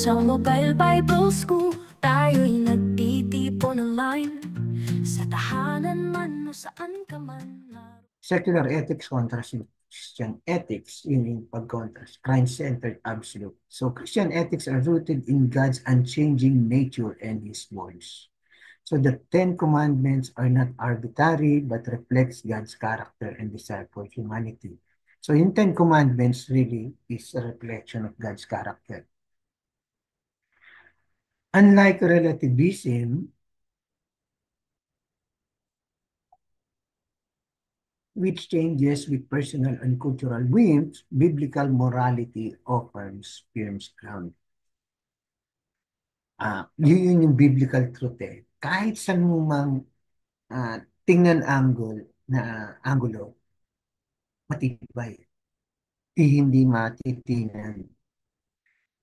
Sa Mobile Bible School, tayo'y nagtitipon online. Sa tahanan man o saan ka man. Secular ethics contrast with Christian ethics, yun yung pag-contrast, Christ-centered absolute. So Christian ethics are rooted in God's unchanging nature and His voice. So the Ten Commandments are not arbitrary but reflects God's character and desire for humanity. So yung Ten Commandments really is a reflection of God's character. Unlike relativism, which changes with personal and cultural whims, biblical morality offers firm ground. Yun yung biblical truth eh. Kahit saan mo mang tingnan angulo, matibay. Hindi matitingnan.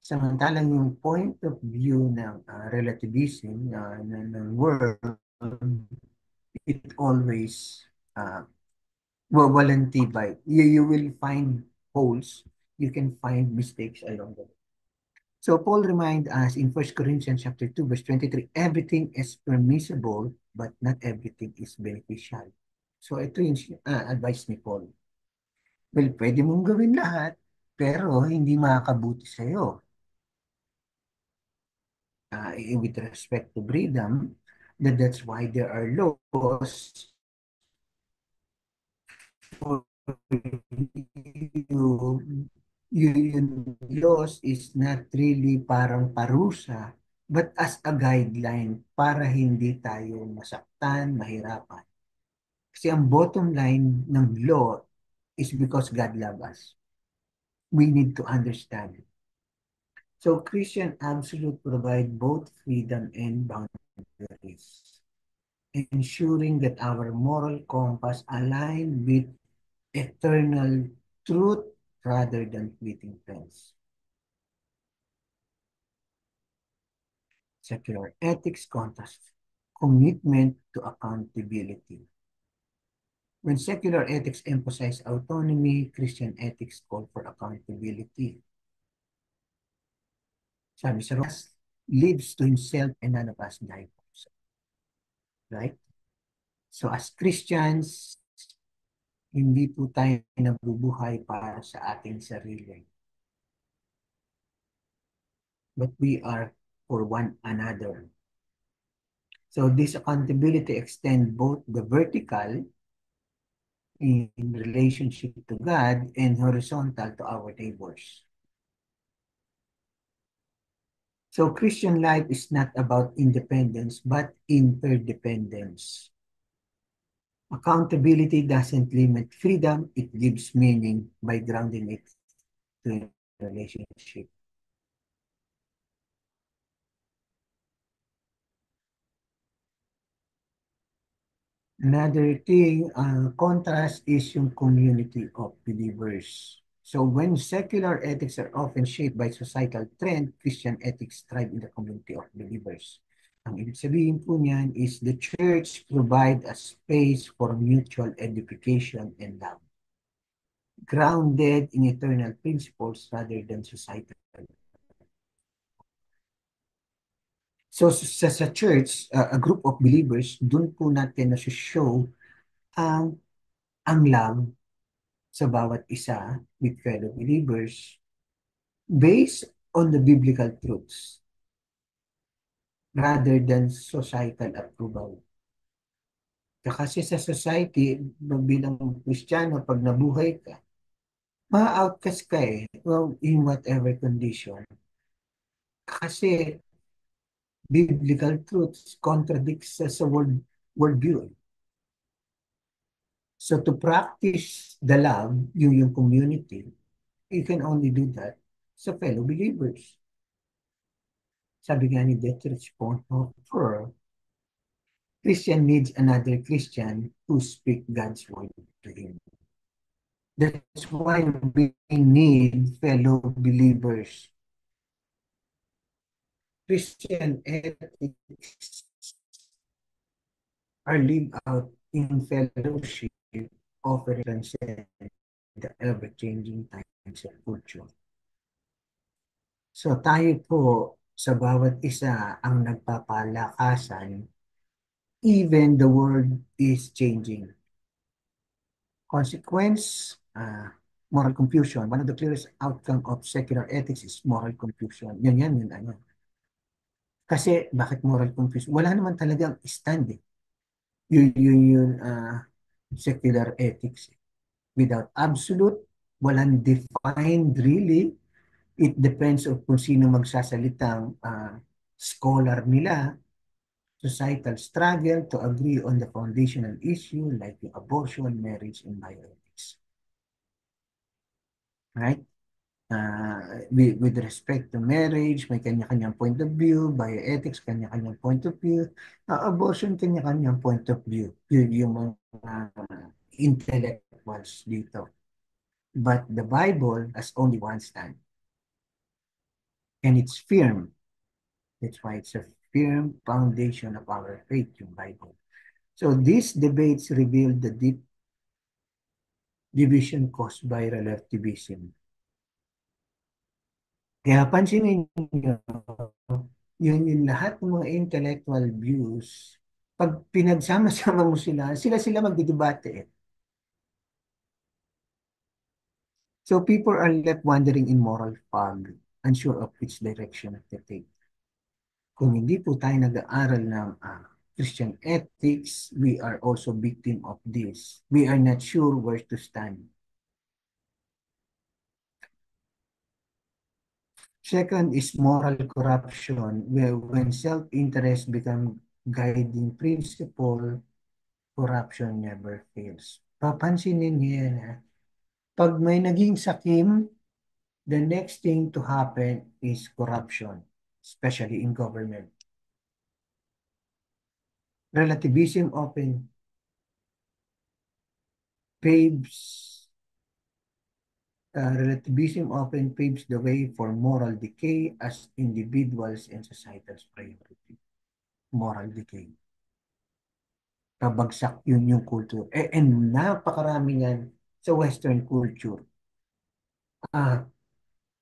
Samantalang yung point of view ng relativism ng world, it always walang tibay. You will find holes, you can find mistakes along the way. So Paul reminds us in 1 Corinthians chapter 2, verse 23, everything is permissible, but not everything is beneficial. So ito yung advice ni Paul. Well, pwede mong gawin lahat, pero hindi makakabuti sa'yo. With respect to freedom, that's why there are laws for you. Yung laws is not really parang parusa, but as a guideline para hindi tayo masaktan, mahirapan. Kasi ang bottom line ng law is because God loves us. We need to understand it. So Christian absolute provide both freedom and boundaries, ensuring that our moral compass align with eternal truth rather than fleeting trends. Secular ethics contrasts commitment to accountability. When secular ethics emphasize autonomy, Christian ethics call for accountability. Sabi sa Romas, lives to himself and none of us die for himself. Right? So as Christians, hindi po tayo nabubuhay para sa ating sarili. But we are for one another. So this accountability extends both the vertical in relationship to God and horizontal to our neighbors. So Christian life is not about independence, but interdependence. Accountability doesn't limit freedom, it gives meaning by grounding it to a relationship. Another thing, contrast is yung community of believers. So when secular ethics are often shaped by societal trend, Christian ethics thrive in the community of believers. Ang ibig sabihin po niyan is the church provide a space for mutual edification and love, grounded in eternal principles rather than societal. So sa church, a group of believers, dun po natin na-show ang love sa bawat isa with fellow believers based on the biblical truths rather than societal approval. Kasi sa society, bilang Kristiyano, pag nabuhay ka, ma-outcast ka eh, well, in whatever condition. Kasi biblical truths contradicts sa worldview. So to practice the love, yung community, you can only do that sa fellow believers. Sabi nga ni Dietrich Bonhoeffer, Christian needs another Christian to speak God's word to him. That's why we need fellow believers. Christian ethics are lived out in fellowship, offering transcend the ever-changing times of culture. So tayo po sa bawat isa ang nagpapalakasan, even the world is changing. Consequence, moral confusion. One of the clearest outcome of secular ethics is moral confusion. Yun. Kasi bakit moral confusion? Wala naman talagang stand eh. Yun, secular ethics. Without absolute, walang defined really. It depends on kung sino magsasalitang scholar nila. Societal struggle to agree on the foundational issue like yung abortion, marriage, and bioethics. Right? With respect to marriage, may kanya-kanyang point of view, bioethics, kanya-kanyang point of view, abortion, kanya-kanyang point of view. Yun yung mga intellectuals dito. But the Bible has only one stand, and it's firm. That's why it's a firm foundation of our faith, yung Bible. So these debates reveal the deep division caused by relativism. Kaya pansinin niyo, yung lahat ng mga intellectual views, pag pinagsama-sama mo sila magdidebate eh. So people are left wandering in moral fog, unsure of which direction to take. Kung hindi po tayo nag-aaral ng Christian ethics, we are also victim of this. We are not sure where to stand. Second is moral corruption, where when self-interest becomes guiding principle, corruption never fails. Papansinin niyo yan, ha? Pag may naging sakim, the next thing to happen is corruption, especially in government. Relativism often paves relativism often paves the way for moral decay as individuals and society's priority. Moral decay. Pabagsak yun yung culture. And napakarami yan sa Western culture. Ah,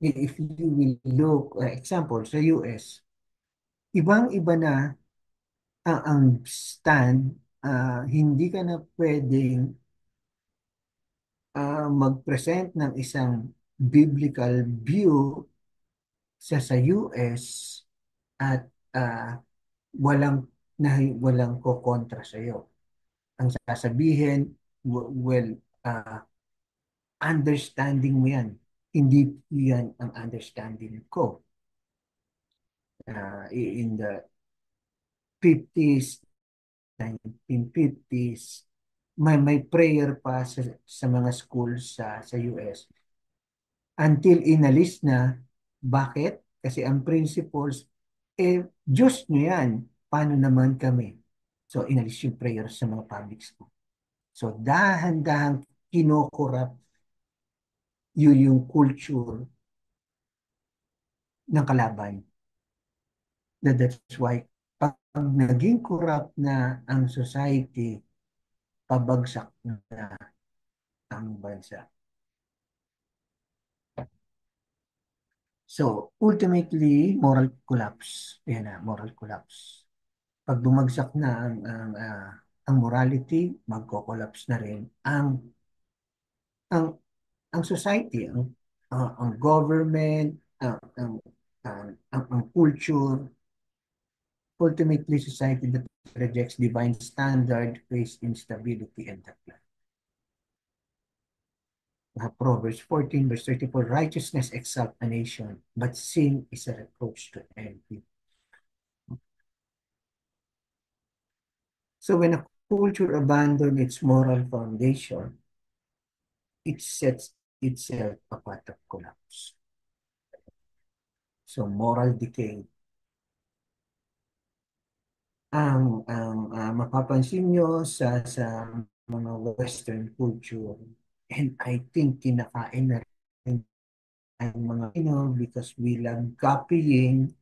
if you will look, example, sa US, ibang-iba na ang stand, hindi ka na pwedeng mag-present ng isang biblical view sa US at walang walang ko-kontra sa iyo. Ang sasabihin, well, uh, understanding mo yan. Hindi yan ang understanding ko. In the 50s, 1950s, may prayer pa sa mga schools sa US. Until inalis na, bakit? Kasi ang principles, Diyos nyo yan. Paano naman kami? So, inalis yung prayer sa mga public school. So, dahan-dahan kinokorap yun yung culture ng kalaban. That's why, pag naging corrupt na ang society, pabagsak na ang bansa. So, ultimately, moral collapse. Yan na, moral collapse. Pag bumagsak na ang morality, magko-collapse na rin ang ang society, ang government, ang culture. Ultimately, society that rejects divine standard face instability and decline. Proverbs 14, verse 34, righteousness exalts a nation, but sin is a reproach to every. So when a culture abandons its moral foundation, it sets itself a path of collapse. So moral decay. Ang mapapansin nyo sa mga Western culture, and I think kinakain na rin ang mga because we love copying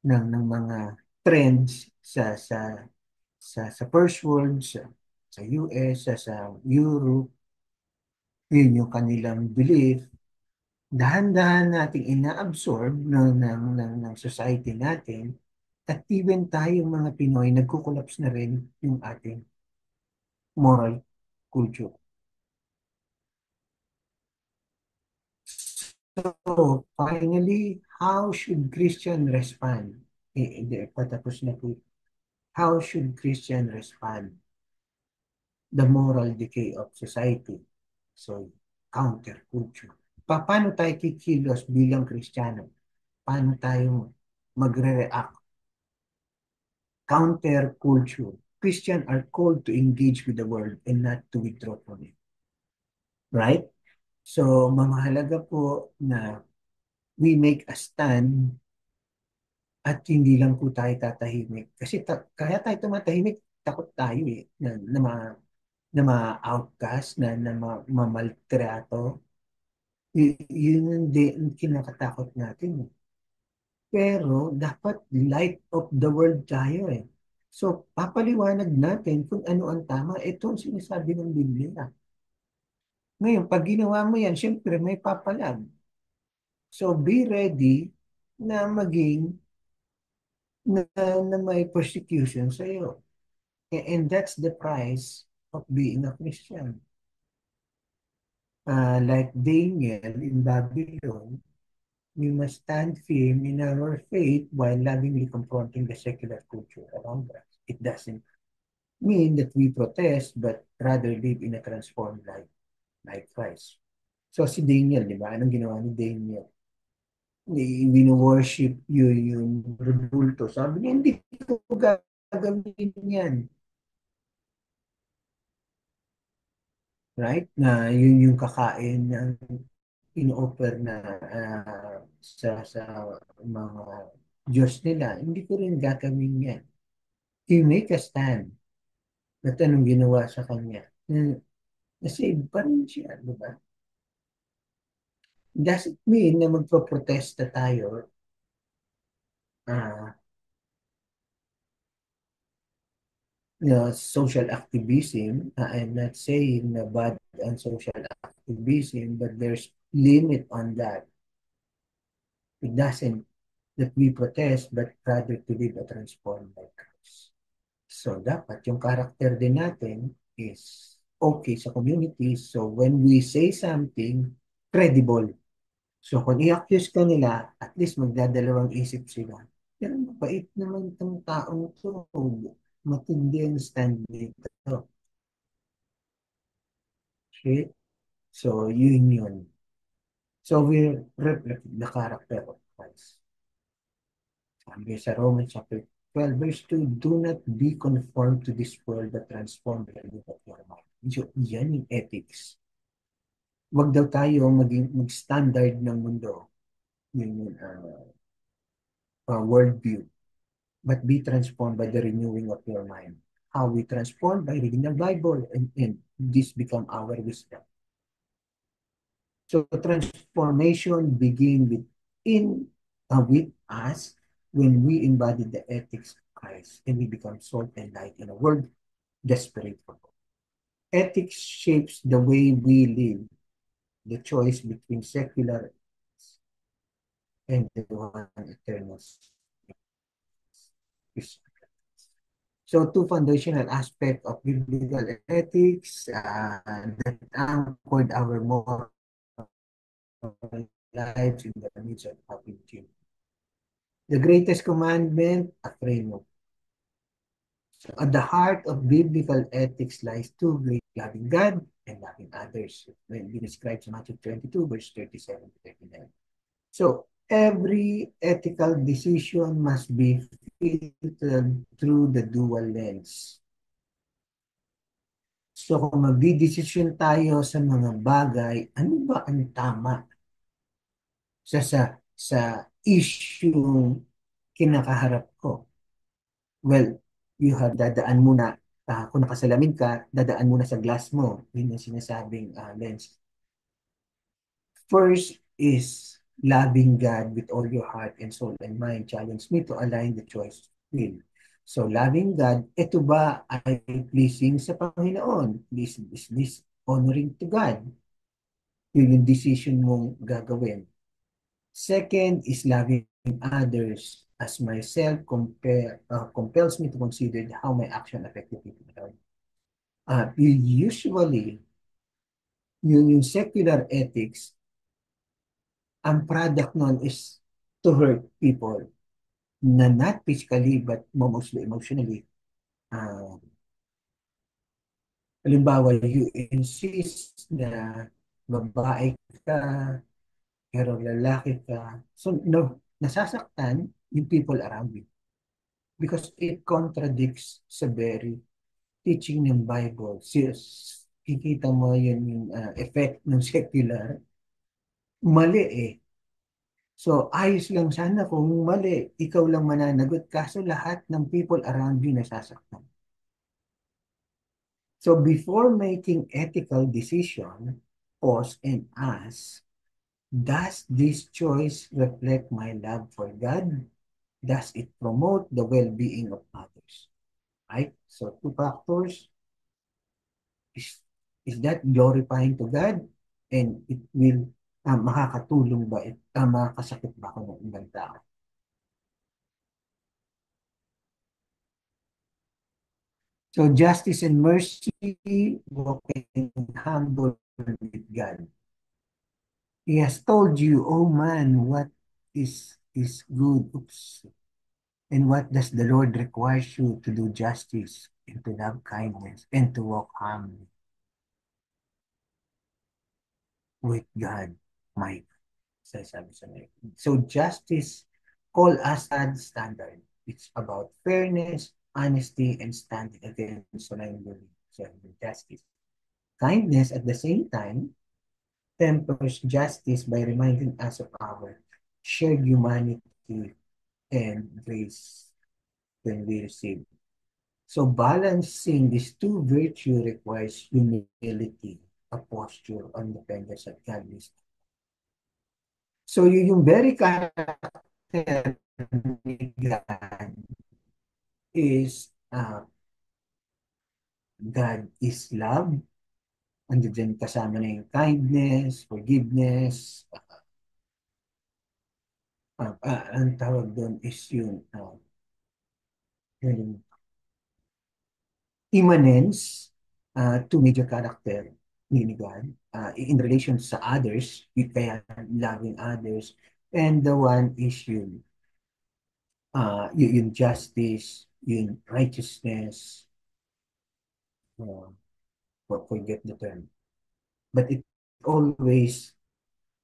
ng mga trends sa first world, sa US, sa Europe. Yun yung kanilang belief. dahan-dahan nating inaabsorb ng society natin at even tayong mga Pinoy, nagkukulaps na rin yung ating moral culture. So, finally, how should Christian respond? Patapos na po. How should Christian respond? The moral decay of society. So, counterculture. Paano tayo kikilos bilang Kristiyano? Paano tayo magre-react? Counterculture. Christians are called to engage with the world and not to withdraw from it. Right? So, mamahalaga po na we make a stand at hindi lang po tayo tatahimik. Kasi kaya tayo tumatahimik, takot tayo na ma-outcast, na mamaltrato. Yun yung kinakatakot natin. Pero dapat light of the world tayo eh. So, papaliwanag natin kung ano ang tama. Ito ang sinasabi ng Biblia. Ngayon, pag ginawa mo yan, syempre may papalag. So, be ready na na, na may persecution sa iyo. And that's the price of being a Christian. Like Daniel in Babylon, we must stand firm in our faith while lovingly confronting the secular culture around us. It doesn't mean that we protest, but rather live in a transformed life like Christ. So si Daniel, di ba? Anong ginawa ni Daniel? Wino-worship yung rebulto. Sabi niya, hindi ko gagawin yan. Right? Na yun yung kakain ng in-offer na sa mga Diyos nila. Hindi ko rin gagawin yan. He make a stand. At anong ginawa sa kanya? Na-save pa rin siya, di ba? Doesn't mean na magpo-protesta tayo uh, social activism. I'm not saying na bad ang social activism, but there's limit on that. It doesn't that we protest, but rather to live a transformed life. So, dapat yung character din natin is okay sa community. So, when we say something, credible. So, kung i-accuse ka nila, at least magdadalawang isip sila. Pero mabait naman itong taong to. Matindi ang stand dito. Okay? So, yun. So, we reflect the character of Christ. Sabi sa Romans chapter 12, verse 2, do not be conformed to this world but transform by the renewal of your mind. So, yan yung ethics. Huwag daw tayo mag-standard ng mundo, yung worldview, but be transformed by the renewing of your mind. How we transform? By reading the Bible, and this become our wisdom. So transformation begin with us when we embody the ethics of Christ and we become salt and light in a world desperate for hope. Ethics shapes the way we live, the choice between secular and the one eternal. So, two foundational aspects of biblical ethics that anchored our moral lives in the midst of happy. The greatest commandment, a framework. So at the heart of biblical ethics lies two great loving God and loving others. When we describe Matthew 22, verse 37 to 39. So every ethical decision must be filtered through the dual lens. So kung magdidesisyon tayo sa mga bagay, ano ba ang tama sa issue kinakaharap ko? Well, you have dadaan muna, kung nakasalamin ka, dadaan muna sa glass mo. Yun yung sinasabing lens. First is loving God with all your heart and soul and mind. Challenge me to align the choice will. So, loving God, ito ba ay pleasing sa Panginoon? Is this honoring to God? Yun yung decision mong gagawin. Second is loving others as myself compels me to consider how my action affect the people around me. Usually, yung secular ethics, ang product nun is to hurt people na not physically but mostly emotionally. Uh, Halimbawa, you insist na babae ka, pero lalaki ka. So, no, nasasaktan yung people around you because it contradicts sa very teaching ng Bible. Kikita mo yun yung effect ng secular. Mali eh. So, ayos lang sana kung mali, ikaw lang mananagot. Kaso lahat ng people around you nasasaktan. So, before making ethical decision, pause and ask, does this choice reflect my love for God? Does it promote the well-being of others? Right? So, two factors. Is, is that glorifying to God? And it will, makakatulong ba? Makakasakit ba ako ng ibang tao? So, justice and mercy, walking humble with God. He has told you, oh man, what is good. Oops. And what does the Lord require you to do justice and to love kindness and to walk humbly with God, my sasabi sa mga. So justice call us God's standard. It's about fairness, honesty, and standing against wrongdoing. So justice. Kindness at the same time tempers justice by reminding us of our shared humanity and grace when we receive. So balancing these two virtues requires humility, a posture on dependence at godliness. So yung very character ni God is God is love. Andiyan dyan kasama na yung kindness, forgiveness. Ang tawag doon is yung immanence, two major character ni God in relation sa others, kaya loving others. And the one is yung justice, yung righteousness, uh, forget the term. But it always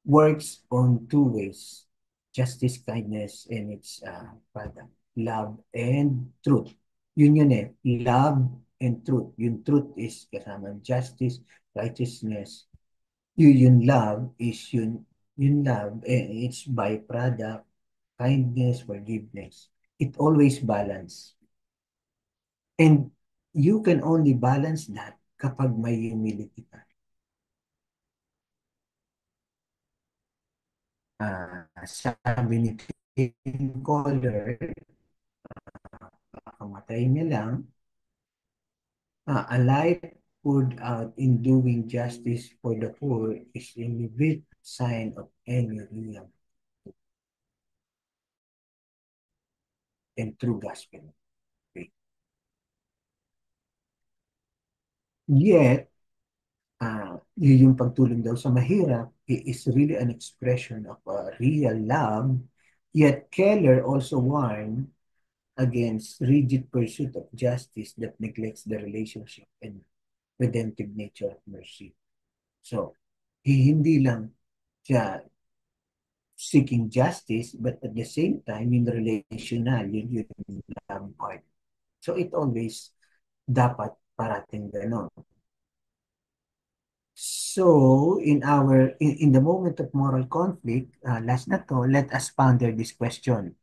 works on two ways. Justice, kindness, and its product. Love and truth. Yun eh. Love and truth. Yung truth is kasama justice, righteousness. Yung love is yung love, it's byproduct, kindness, forgiveness. It always balance. And you can only balance that kapag may humility ka. Sabi ni Tim Keller, kamatay niya lang, a life poured out in doing justice for the poor is a vivid sign of any real and true gospel faith. Yet, yung pagtulong daw sa mahirap is really an expression of real love. Yet Keller also warned against rigid pursuit of justice that neglects the relationship and redemptive nature of mercy. So, hindi lang siya seeking justice, but at the same time, yung relational, yung love part. So, it always dapat parating ganon. So, in the moment of moral conflict, last na to, let us ponder this question.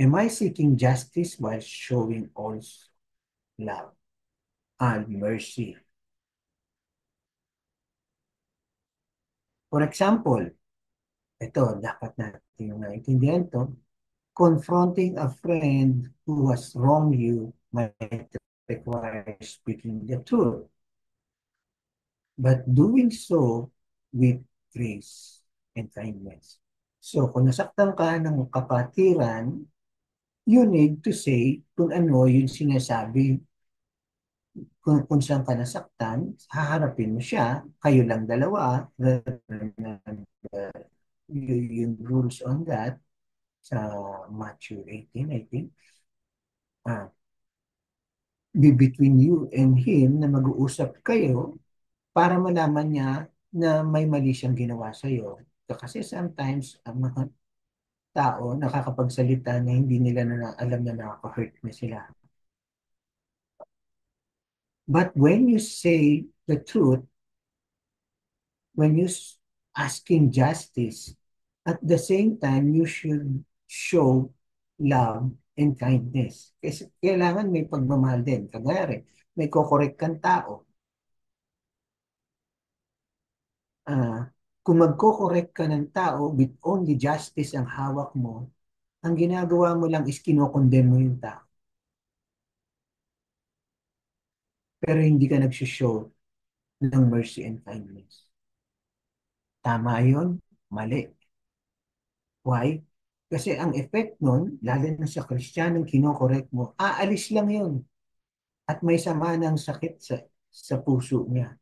Am I seeking justice while showing also love and mercy? For example, ito, dapat natin yung naintindihan to. Confronting a friend who has wronged you might require speaking the truth. But doing so with grace and kindness. So, kung nasaktan ka ng kapatiran, you need to say kung ano yung sinasabi. Kung saan ka nasaktan, haharapin mo siya, kayo lang dalawa, yung rules on that sa Matthew 18, I think. Ah, be between you and him na mag-uusap kayo para malaman niya na may mali siyang ginawa sa iyo. Kasi sometimes ang mga tao nakakapagsalita na hindi nila na alam na nakaka-hurt na sila. But when you say the truth, when you asking justice, at the same time, you should show love and kindness. Kasi kailangan may pagmamahal din. Kagaya may kokorek kang tao. Ah, kung magkokorek ka ng tao with only justice ang hawak mo, ang ginagawa mo lang is kinokondem mo yung tao. Pero hindi ka nagsushow ng mercy and kindness. Tama yun? Mali. Why? Kasi ang effect nun, lalo na sa Kristiyanong kinokorek mo, aalis lang yun. At may sama ng sakit sa puso niya.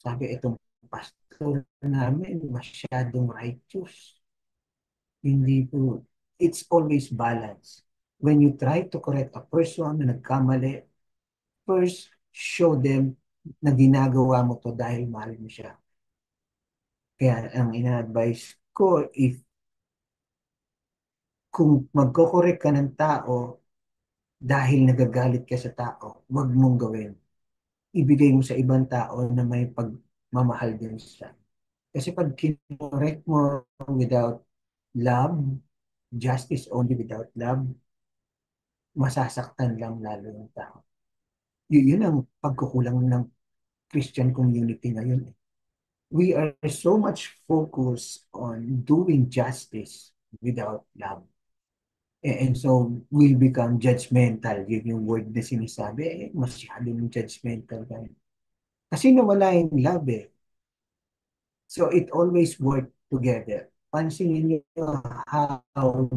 Sabi, itong pastor namin, masyadong righteous. Hindi po. It's always balance. When you try to correct a person na nagkamali, first, show them na ginagawa mo to dahil mahal mo siya. Kaya ang ina-advise ko, if kung magko-correct ka ng tao dahil nagagalit ka sa tao, wag mong gawin. Ibigay mo sa ibang tao na may pagmamahal din siya. Kasi pag kinorek mo without love, justice only without love, masasaktan lang lalo yung tao. Yun ang pagkukulang ng Christian community ngayon. We are so much focused on doing justice without love. And so, we become judgmental. Yun yung word na sinasabi. Masyado yung judgmental. Kasi nawala yung love eh. So, it always work together. Pansinin niyo how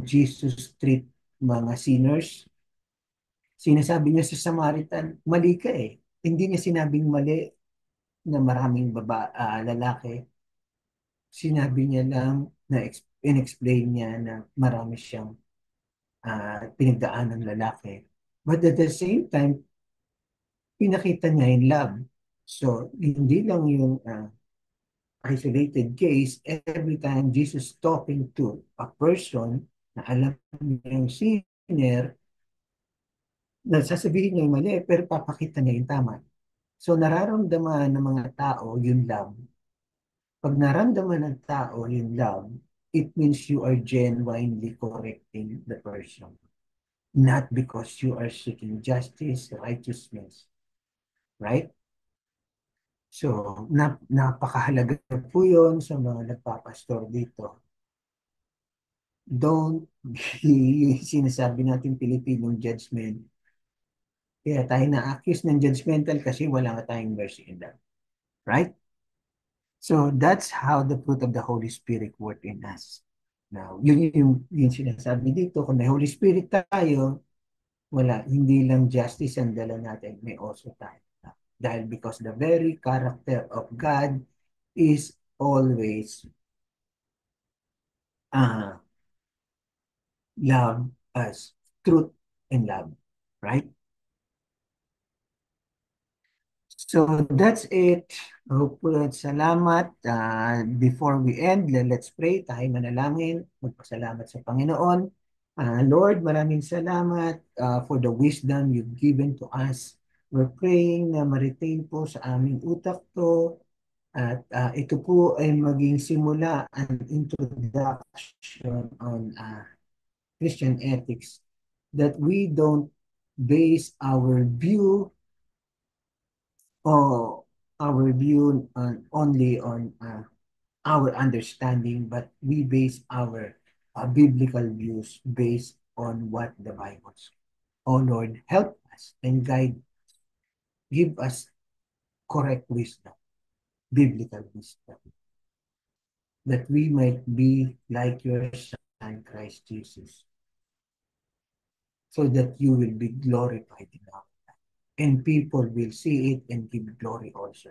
Jesus treat mga sinners. Sinasabi niya sa Samaritan, mali ka eh. Hindi niya sinabing mali na maraming lalaki. Sinabi niya lang na in-explain niya na marami siyang pinagdaan ng lalaki. But at the same time, pinakita niya yung love. So, hindi lang yung isolated case, every time Jesus talking to a person na alam niya yung sinner, nasasabihin niya yung mali, pero papakita niya yung tama. So, nararamdaman ng mga tao yung love. Pag naramdaman ng tao yung love, it means you are genuinely correcting the person. Not because you are seeking justice, righteousness. Right? So, napakahalaga po yun sa mga nagpapastor dito. Don't be sinasabi natin Pilipinong judgment. Kaya tayo na-accuse ng judgmental kasi wala nga tayong mercy in that. Right? So that's how the fruit of the Holy Spirit work in us. Now, yung sinasabi dito, kung may Holy Spirit tayo, wala, hindi lang justice ang dala natin, may also tayo. Dahil because the very character of God is always uh, love as truth and love. Right? So that's it. Salamat. Before we end, let's pray. Tayo manalangin. Magpasalamat sa Panginoon. Lord, maraming salamat for the wisdom you've given to us. We're praying na ma-retain po sa aming utak to. At ito po ay maging simula an introduction on Christian ethics that we don't base or our view only on our understanding, but we base our biblical views based on what the Bible says. Oh Lord, help us and give us correct wisdom, biblical wisdom. that we might be like your Son, Christ Jesus, so that you will be glorified in our life. And people will see it and give glory also.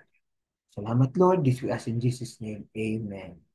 Salamat, Lord. This we ask in Jesus' name. Amen.